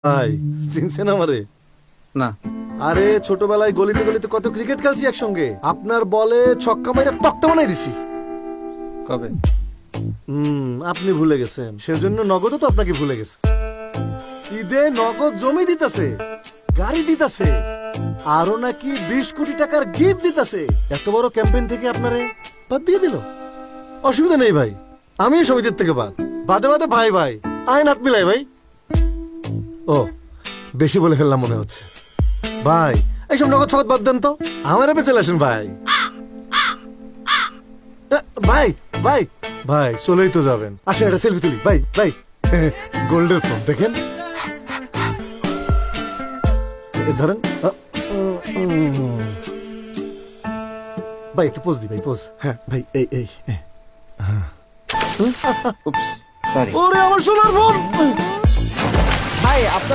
ভাই চিনছেন আমারে? না। আরে ছোটবেলায় গলিতে গলিতে কত ক্রিকেট খেলছি একসঙ্গে। আপনার বলে ছক্কা মাইরা তক্তা বানাই দিছি। কবে? আপনি ভুলে গেছেন, সেজন্য নগদও তো আপনাকে ভুলে গেছে। ঈদে নগদ জমি দিতেছে, গাড়ি দিতেছে, আরো নাকি 20 কোটি টাকার গিফট দিতেছে। এত বড় ক্যাম্পেইন থেকে আপনারে বাদ দিয়ে দিল। অসুবিধা নেই ভাই, আমিও সমিতির থেকে বাদে বাদে ভাই ভাই আইন হাত মিলাই ভাই। ও বেশি বলে ফেললাম মনে হচ্ছে। ভাই এইসব নগদ সগদ বাদ দেন তো, আমার এপে চলে আসেন ভাই। ভাই ভাই ভাই চলেই তো যাবেন, আসেন একটা সেলফি তুলি। ভাই ভাই গোল্ডের ফোন দেখেন, ধরেন। ভাই একটু পোজ দি ভাই, পোজ। হ্যাঁ ভাই এই এই উপস, সরি। ওরে আমার সোনার ফোন। ভাই আপনার